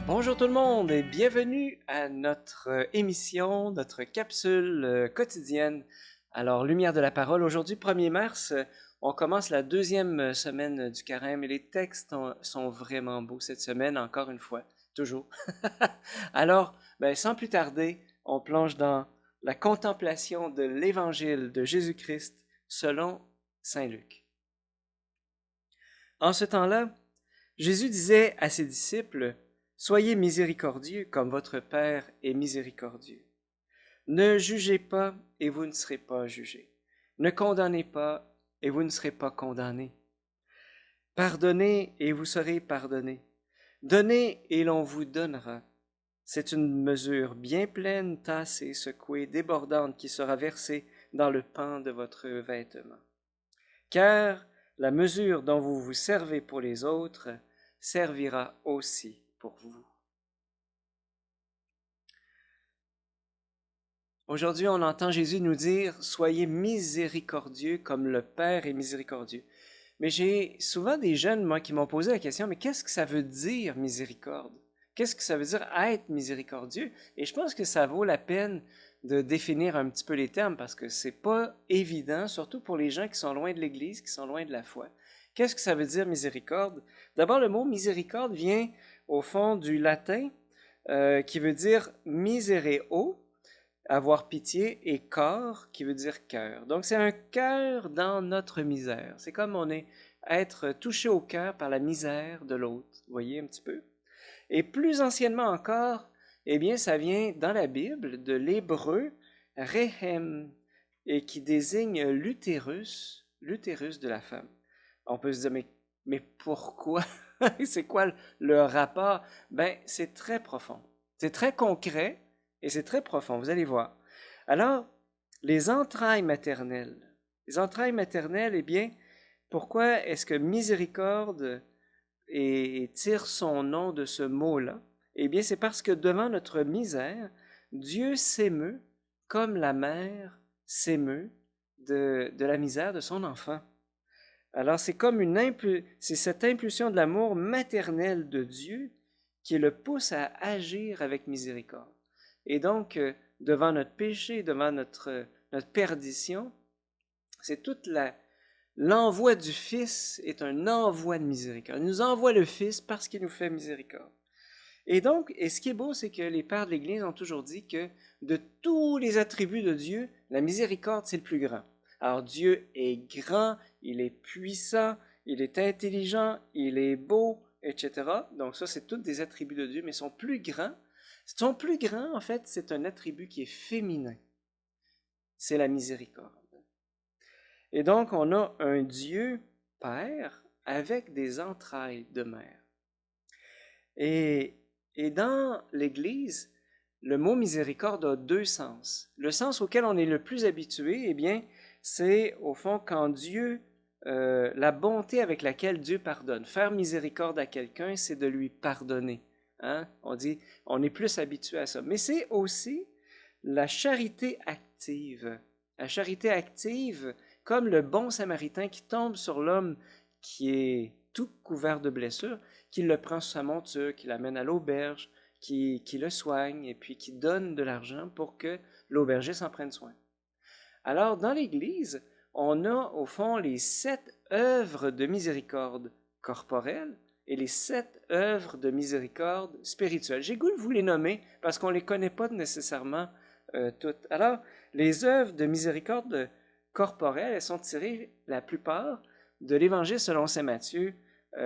Bonjour tout le monde et bienvenue à notre émission, notre capsule quotidienne. Alors, Lumière de la parole, aujourd'hui 1er mars, on commence la deuxième semaine du carême et les textes sont vraiment beaux cette semaine, encore une fois, toujours. Alors, sans plus tarder, on plonge dans la contemplation de l'Évangile de Jésus-Christ selon Saint Luc. En ce temps-là, Jésus disait à ses disciples, soyez miséricordieux comme votre Père est miséricordieux. Ne jugez pas et vous ne serez pas jugés. Ne condamnez pas et vous ne serez pas condamnés. Pardonnez et vous serez pardonnés. Donnez et l'on vous donnera. C'est une mesure bien pleine, tassée, secouée, débordante qui sera versée dans le pan de votre vêtement. Car la mesure dont vous vous servez pour les autres servira aussi pour vous. Aujourd'hui, on entend Jésus nous dire, soyez miséricordieux comme le Père est miséricordieux. Mais j'ai souvent des jeunes, moi, qui m'ont posé la question, mais qu'est-ce que ça veut dire miséricorde? Qu'est-ce que ça veut dire être miséricordieux? Et je pense que ça vaut la peine de définir un petit peu les termes parce que c'est pas évident, surtout pour les gens qui sont loin de l'Église, qui sont loin de la foi. Qu'est-ce que ça veut dire miséricorde? D'abord, le mot miséricorde vient au fond du latin qui veut dire misereo, avoir pitié, et cor, qui veut dire cœur. Donc, c'est un cœur dans notre misère. C'est comme on est être touché au cœur par la misère de l'autre. Vous voyez un petit peu? Et plus anciennement encore, eh bien, ça vient dans la Bible de l'hébreu rehem, et qui désigne l'utérus de la femme. On peut se dire, mais pourquoi? C'est quoi le rapport? Ben, c'est très profond. C'est très concret et c'est très profond, vous allez voir. Alors, les entrailles maternelles. Les entrailles maternelles, eh bien, pourquoi est-ce que miséricorde tire son nom de ce mot-là? Eh bien, c'est parce que devant notre misère, Dieu s'émeut comme la mère s'émeut de la misère de son enfant. Alors, c'est comme c'est cette impulsion de l'amour maternel de Dieu qui le pousse à agir avec miséricorde. Et donc, devant notre péché, devant notre perdition, c'est l'envoi du Fils est un envoi de miséricorde. Il nous envoie le Fils parce qu'il nous fait miséricorde. Et donc, et ce qui est beau, c'est que les pères de l'Église ont toujours dit que de tous les attributs de Dieu, la miséricorde, c'est le plus grand. Alors Dieu est grand, il est puissant, il est intelligent, il est beau, etc. Donc ça, c'est tous des attributs de Dieu, mais son plus grand, en fait, c'est un attribut qui est féminin. C'est la miséricorde. Et donc, on a un Dieu Père avec des entrailles de mère. Et, et dans l'Église, le mot miséricorde a deux sens. Le sens auquel on est le plus habitué, eh bien, c'est au fond quand Dieu, la bonté avec laquelle Dieu pardonne. Faire miséricorde à quelqu'un, c'est de lui pardonner. Hein? On dit, on est plus habitué à ça. Mais c'est aussi la charité active. La charité active, comme le bon samaritain qui tombe sur l'homme qui est tout couvert de blessures, qui le prend sur sa monture, qui l'amène à l'auberge, qui le soigne et puis qui donne de l'argent pour que l'aubergiste en prenne soin. Alors, dans l'Église, on a au fond les 7 œuvres de miséricorde corporelle et les 7 œuvres de miséricorde spirituelle. J'ai goût de vous les nommer parce qu'on ne les connaît pas nécessairement toutes. Alors, les œuvres de miséricorde corporelle, elles sont tirées la plupart de l'Évangile selon saint Matthieu. Tu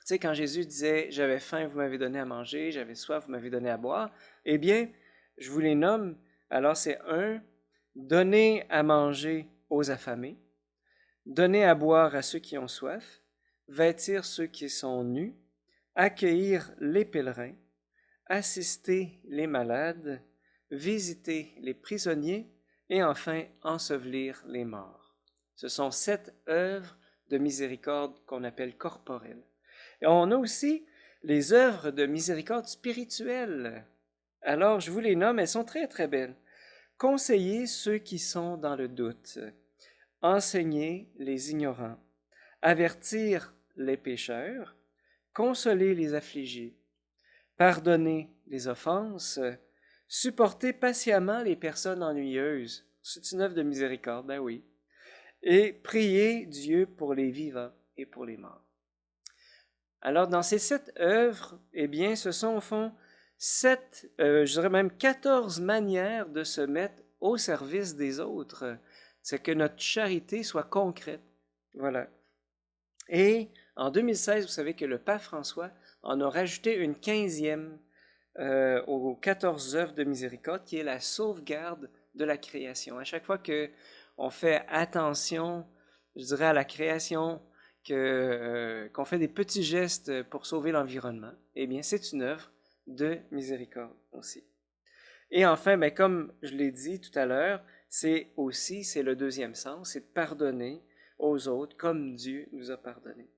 sais, quand Jésus disait, j'avais faim, vous m'avez donné à manger, j'avais soif, vous m'avez donné à boire, eh bien, je vous les nomme. Alors, c'est un, donner à manger aux affamés, donner à boire à ceux qui ont soif, vêtir ceux qui sont nus, accueillir les pèlerins, assister les malades, visiter les prisonniers et enfin ensevelir les morts. Ce sont 7 œuvres de miséricorde qu'on appelle corporelles. Et on a aussi les œuvres de miséricorde spirituelle. Alors, je vous les nomme, elles sont très très belles. Conseiller ceux qui sont dans le doute, enseigner les ignorants, avertir les pécheurs, consoler les affligés, pardonner les offenses, supporter patiemment les personnes ennuyeuses. C'est une œuvre de miséricorde, ben oui. Et prier Dieu pour les vivants et pour les morts. Alors, dans ces 7 œuvres, eh bien, ce sont au fond 7, je dirais même 14 manières de se mettre au service des autres. C'est que notre charité soit concrète. Voilà. Et en 2016, vous savez que le pape François en a rajouté une 15e aux 14 œuvres de miséricorde, qui est la sauvegarde de la création. À chaque fois qu'on fait attention, je dirais, à la création, qu'on fait des petits gestes pour sauver l'environnement, eh bien, c'est une œuvre de miséricorde aussi. Et enfin, ben, comme je l'ai dit tout à l'heure, c'est le deuxième sens, c'est de pardonner aux autres comme Dieu nous a pardonné.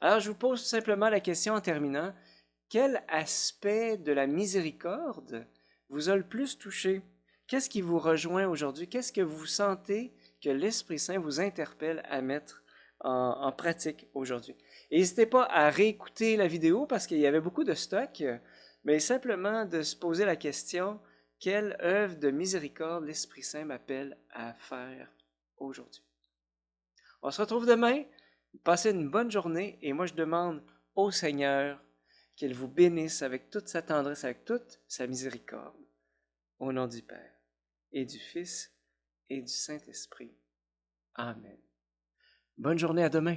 Alors, je vous pose tout simplement la question en terminant, quel aspect de la miséricorde vous a le plus touché? Qu'est-ce qui vous rejoint aujourd'hui? Qu'est-ce que vous sentez que l'Esprit Saint vous interpelle à mettre en pratique aujourd'hui? N'hésitez pas à réécouter la vidéo parce qu'il y avait beaucoup de stock, mais simplement de se poser la question, quelle œuvre de miséricorde l'Esprit Saint m'appelle à faire aujourd'hui? On se retrouve demain. Passez une bonne journée et moi je demande au Seigneur qu'il vous bénisse avec toute sa tendresse, avec toute sa miséricorde. Au nom du Père et du Fils et du Saint-Esprit. Amen. Bonne journée, à demain.